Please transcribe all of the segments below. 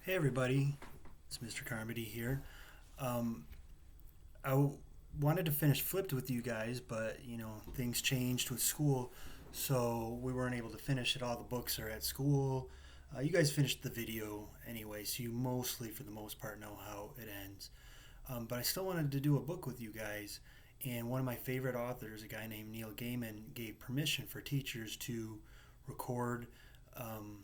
Hey everybody, it's Mr. Carmody here. Um, wanted to finish Flipped with you guys, but things changed with school, so we weren't able to finish it. All the books are at school. You guys finished the video anyway, so you mostly, for the most part, know how it ends. But I still wanted to do a book with you guys, and one of my favorite authors, a guy named Neil Gaiman, gave permission for teachers to record um,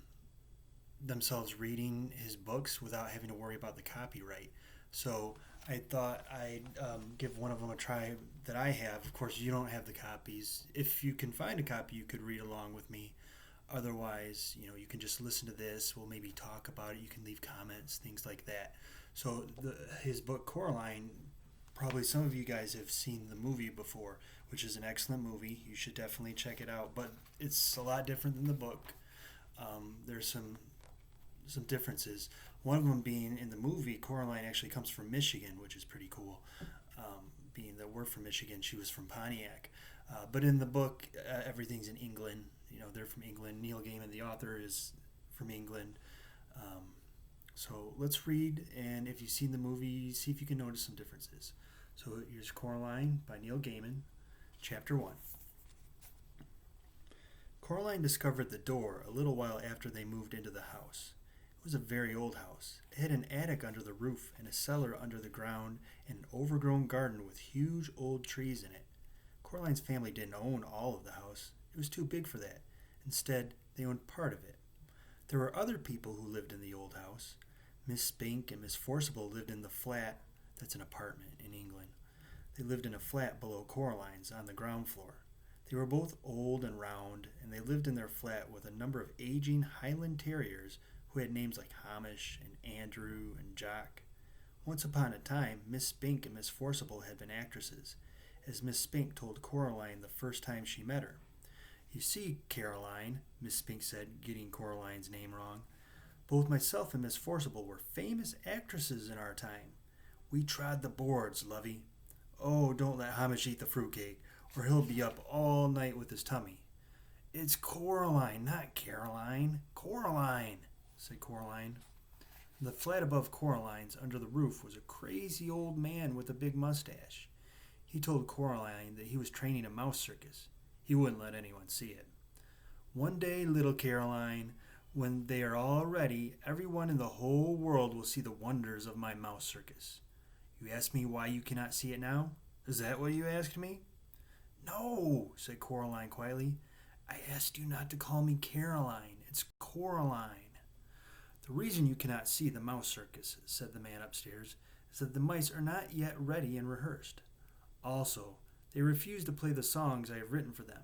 themselves reading his books without having to worry about the copyright. So I thought I'd give one of them a try that I have. Of course, you don't have the copies. If you can find a copy, you could read along with me. Otherwise, you can just listen to this. We'll maybe talk about it. You can leave comments, things like that. So his book Coraline, probably some of you guys have seen the movie before, which is an excellent movie. You should definitely check it out. But it's a lot different than the book. There's some differences. One of them being in the movie, Coraline actually comes from Michigan, which is pretty cool. Being that we're from Michigan, she was from Pontiac. But in the book, everything's in England. They're from England. Neil Gaiman, the author, is from England. Um, so let's read, and if you've seen the movie, see if you can notice some differences. So here's Coraline by Neil Gaiman, Chapter 1. Coraline discovered the door a little while after they moved into the house. It was a very old house. It had an attic under the roof and a cellar under the ground and an overgrown garden with huge old trees in it. Coraline's family didn't own all of the house. It was too big for that. Instead, they owned part of it. There were other people who lived in the old house. Miss Spink and Miss Forcible lived in the flat that's an apartment in England. They lived in a flat below Coraline's on the ground floor. They were both old and round, and they lived in their flat with a number of aging Highland Terriers who had names like Hamish and Andrew and Jock. Once upon a time, Miss Spink and Miss Forcible had been actresses, as Miss Spink told Coraline the first time she met her. You see, Caroline, Miss Spink said, getting Coraline's name wrong, both myself and Miss Forcible were famous actresses in our time. We trod the boards, lovey. Oh, don't let Hamish eat the fruitcake, or he'll be up all night with his tummy. It's Coraline, not Caroline. Coraline, said Coraline. In the flat above Coraline's, under the roof, was a crazy old man with a big mustache. He told Coraline that he was training a mouse circus. He wouldn't let anyone see it. One day, little Caroline, when they are all ready, everyone in the whole world will see the wonders of my mouse circus. You ask me why you cannot see it now? Is that what you asked me? No, said Coraline quietly. I asked you not to call me Caroline. It's Coraline. The reason you cannot see the mouse circus, said the man upstairs, is that the mice are not yet ready and rehearsed. Also, they refuse to play the songs I have written for them.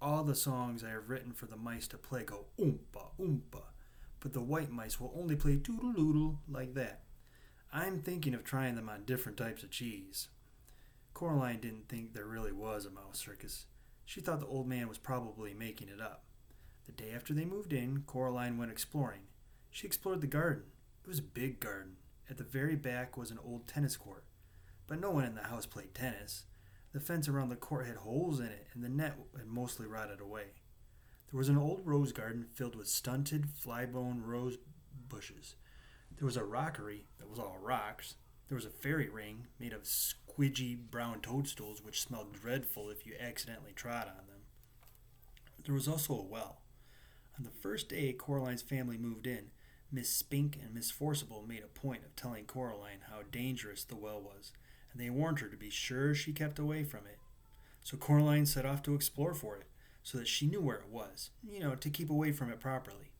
All the songs I have written for the mice to play go oompa oompa, but the white mice will only play toodle doodle like that. I'm thinking of trying them on different types of cheese. Coraline didn't think there really was a mouse circus. She thought the old man was probably making it up. The day after they moved in, Coraline went exploring. She explored the garden. It was a big garden. At the very back was an old tennis court. But no one in the house played tennis. The fence around the court had holes in it, and the net had mostly rotted away. There was an old rose garden filled with stunted, fly-blown rose bushes. There was a rockery that was all rocks. There was a fairy ring made of squidgy brown toadstools which smelled dreadful if you accidentally trod on them. There was also a well. On the first day Coraline's family moved in, Miss Spink and Miss Forcible made a point of telling Coraline how dangerous the well was, and they warned her to be sure she kept away from it. So Coraline set off to explore for it, so that she knew where it was, to keep away from it properly.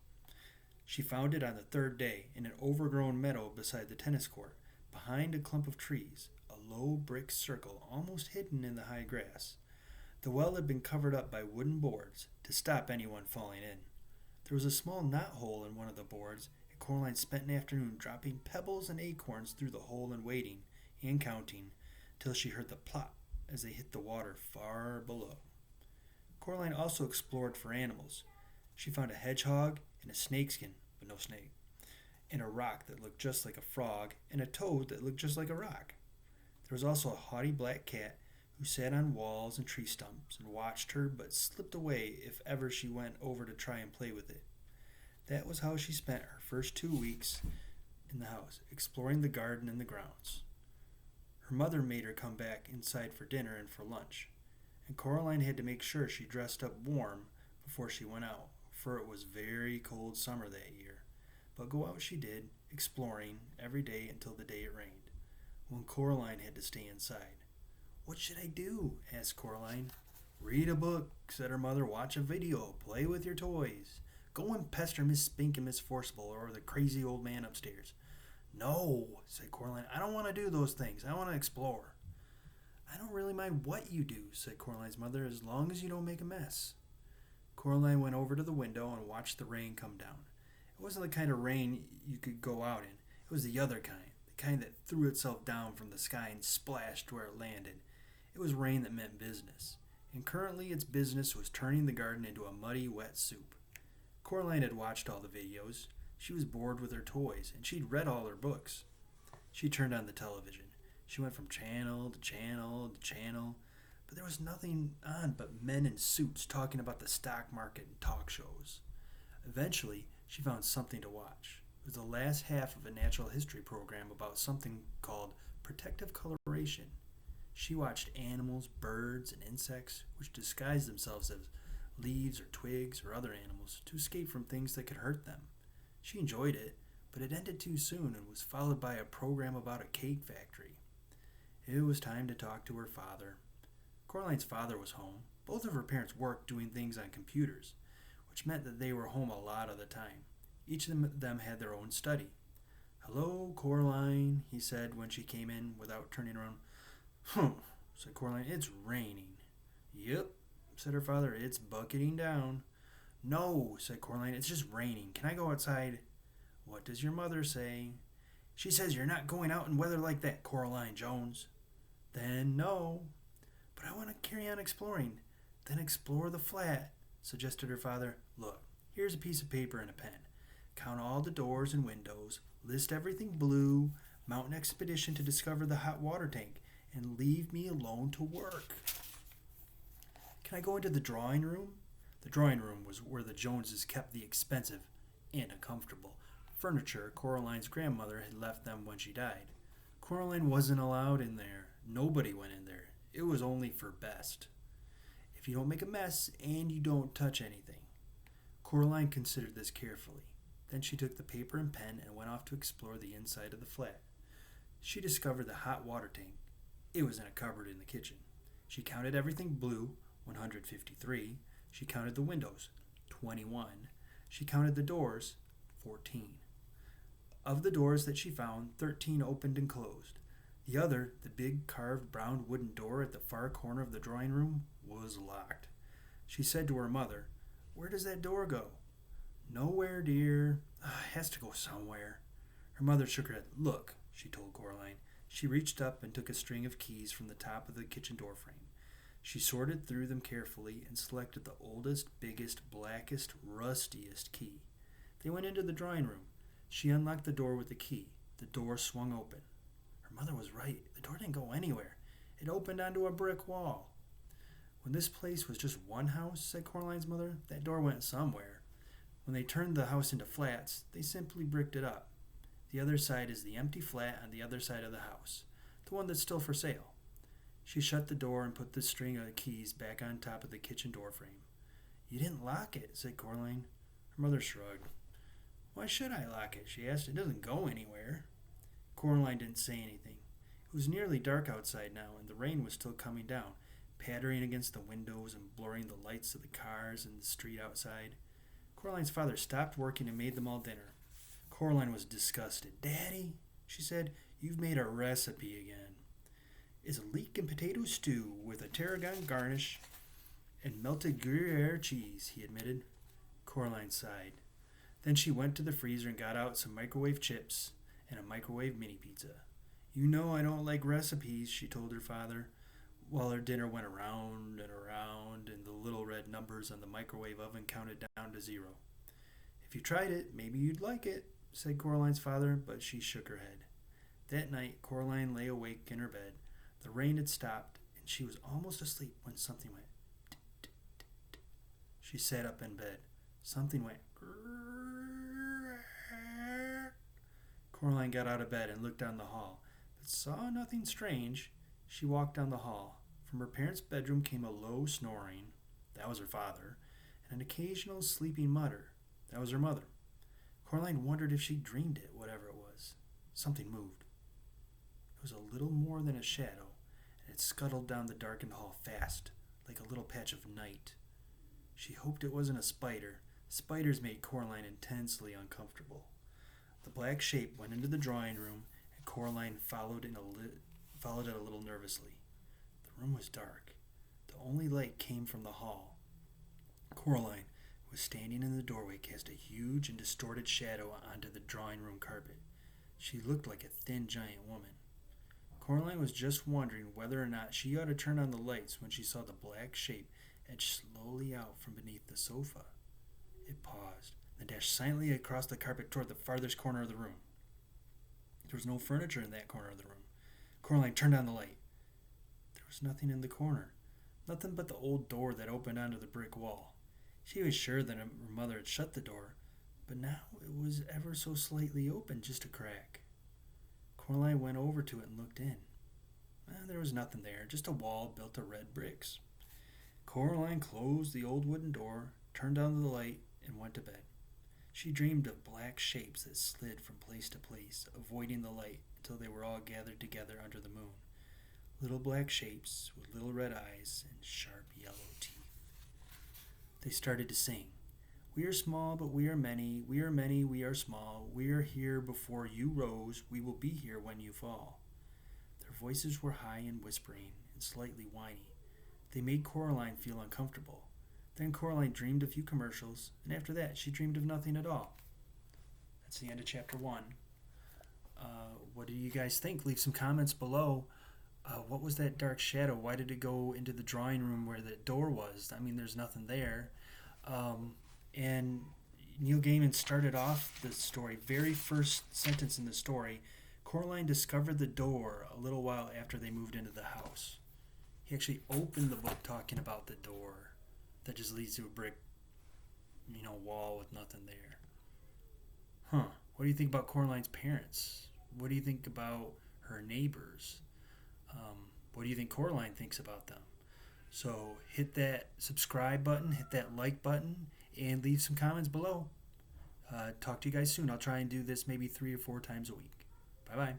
She found it on the third day in an overgrown meadow beside the tennis court, behind a clump of trees, a low brick circle almost hidden in the high grass. The well had been covered up by wooden boards to stop anyone falling in. There was a small knothole in one of the boards, and Coraline spent an afternoon dropping pebbles and acorns through the hole and waiting and counting till she heard the plop as they hit the water far below. Coraline also explored for animals. She found a hedgehog and a snakeskin, but no snake, and a rock that looked just like a frog, and a toad that looked just like a rock. There was also a haughty black cat who sat on walls and tree stumps and watched her but slipped away if ever she went over to try and play with it. That was how she spent her first 2 weeks in the house, exploring the garden and the grounds. Her mother made her come back inside for dinner and for lunch, and Coraline had to make sure she dressed up warm before she went out, for it was very cold summer that year. But go out she did, exploring every day until the day it rained, when Coraline had to stay inside. "What should I do?" asked Coraline. "Read a book," said her mother. "Watch a video. Play with your toys. Go and pester Miss Spink and Miss Forcible or the crazy old man upstairs." "No," said Coraline. "I don't want to do those things. I want to explore." "I don't really mind what you do," said Coraline's mother, "as long as you don't make a mess." Coraline went over to the window and watched the rain come down. It wasn't the kind of rain you could go out in. It was the other kind, the kind that threw itself down from the sky and splashed where it landed. It was rain that meant business, and currently its business was turning the garden into a muddy, wet soup. Coraline had watched all the videos. She was bored with her toys, and she'd read all her books. She turned on the television. She went from channel to channel to channel, but there was nothing on but men in suits talking about the stock market and talk shows. Eventually, she found something to watch. It was the last half of a natural history program about something called protective coloration. She watched animals, birds, and insects which disguised themselves as leaves or twigs or other animals to escape from things that could hurt them. She enjoyed it, but it ended too soon and was followed by a program about a cake factory. It was time to talk to her father. Coraline's father was home. Both of her parents worked doing things on computers, which meant that they were home a lot of the time. Each of them had their own study. "Hello, Coraline," he said when she came in without turning around. "Humph," said Coraline. "It's raining." "Yep," said her father. "It's bucketing down." "No," said Coraline. "It's just raining. Can I go outside?" "What does your mother say?" "She says you're not going out in weather like that, Coraline Jones." "Then no." "But I want to carry on exploring." "Then explore the flat," suggested her father. "Look, here's a piece of paper and a pen. Count all the doors and windows, list everything blue, mount an expedition to discover the hot water tank, and leave me alone to work." "Can I go into the drawing room?" The drawing room was where the Joneses kept the expensive and uncomfortable furniture Coraline's grandmother had left them when she died. Coraline wasn't allowed in there. Nobody went in there. It was only for best. "If you don't make a mess and you don't touch anything." Coraline considered this carefully. Then she took the paper and pen and went off to explore the inside of the flat. She discovered the hot water tank. It was in a cupboard in the kitchen. She counted everything blue, 153. She counted the windows, 21. She counted the doors, 14. Of the doors that she found, 13 opened and closed. The other, the big carved brown wooden door at the far corner of the drawing room, was locked. She said to her mother, "Where does that door go?" "Nowhere, dear. It has to go somewhere." Her mother shook her head. "Look," she told Coraline. She reached up and took a string of keys from the top of the kitchen door frame. She sorted through them carefully and selected the oldest, biggest, blackest, rustiest key. They went into the drawing room. She unlocked the door with the key. The door swung open. Her mother was right. The door didn't go anywhere. It opened onto a brick wall. "When this place was just one house," said Coraline's mother, "that door went somewhere. When they turned the house into flats, they simply bricked it up. The other side is the empty flat on the other side of the house, the one that's still for sale." She shut the door and put the string of keys back on top of the kitchen door frame. "You didn't lock it," said Coraline. Her mother shrugged. "Why should I lock it?" she asked. "It doesn't go anywhere." Coraline didn't say anything. It was nearly dark outside now, and the rain was still coming down, pattering against the windows and blurring the lights of the cars in the street outside. Coraline's father stopped working and made them all dinner. Coraline was disgusted. "Daddy," she said, "you've made a recipe again." "It's a leek and potato stew with a tarragon garnish and melted Gruyere cheese," he admitted. Coraline sighed. Then she went to the freezer and got out some microwave chips and a microwave mini pizza. "You know I don't like recipes," she told her father, while her dinner went around and the little red numbers on the microwave oven counted down to 0. "If you tried it, maybe you'd like it," said Coraline's father, but she shook her head. That night, Coraline lay awake in her bed. The rain had stopped, and she was almost asleep when something went tick, tick, tick, tick. She sat up in bed. Something went grrrr. Coraline got out of bed and looked down the hall, but saw nothing strange. She walked down the hall. From her parents' bedroom came a low snoring. That was her father. And an occasional sleepy mutter. That was her mother. Coraline wondered if she dreamed it, whatever it was. Something moved. It was a little more than a shadow, and it scuttled down the darkened hall fast, like a little patch of night. She hoped it wasn't a spider. Spiders made Coraline intensely uncomfortable. The black shape went into the drawing room, and Coraline followed it a little nervously. The room was dark. The only light came from the hall. Coraline, who was standing in the doorway, cast a huge and distorted shadow onto the drawing room carpet. She looked like a thin, giant woman. Coraline was just wondering whether or not she ought to turn on the lights when she saw the black shape edge slowly out from beneath the sofa. It paused, then dashed silently across the carpet toward the farthest corner of the room. There was no furniture in that corner of the room. Coraline turned on the light. There was nothing in the corner. Nothing but the old door that opened onto the brick wall. She was sure that her mother had shut the door, but now it was ever so slightly open, just a crack. Coraline went over to it and looked in. There was nothing there, just a wall built of red bricks. Coraline closed the old wooden door, turned on the light, and went to bed. She dreamed of black shapes that slid from place to place, avoiding the light until they were all gathered together under the moon. Little black shapes with little red eyes and sharp yellow teeth. They started to sing. We are small, but we are many. We are many, we are small. We are here before you rose. We will be here when you fall. Their voices were high and whispering and slightly whiny. They made Coraline feel uncomfortable. Then Coraline dreamed a few commercials, and after that she dreamed of nothing at all. That's the end of chapter 1. What do you guys think? Leave some comments below. What was that dark shadow? Why did it go into the drawing room where the door was? I mean, there's nothing there. And Neil Gaiman started off the story, very first sentence in the story, Coraline discovered the door a little while after they moved into the house. He actually opened the book talking about the door that just leads to a brick, wall with nothing there. What do you think about Coraline's parents? What do you think about her neighbors? What do you think Coraline thinks about them? So hit that subscribe button, hit that like button, and leave some comments below. Talk to you guys soon. I'll try and do this maybe 3 or 4 times a week. Bye-bye.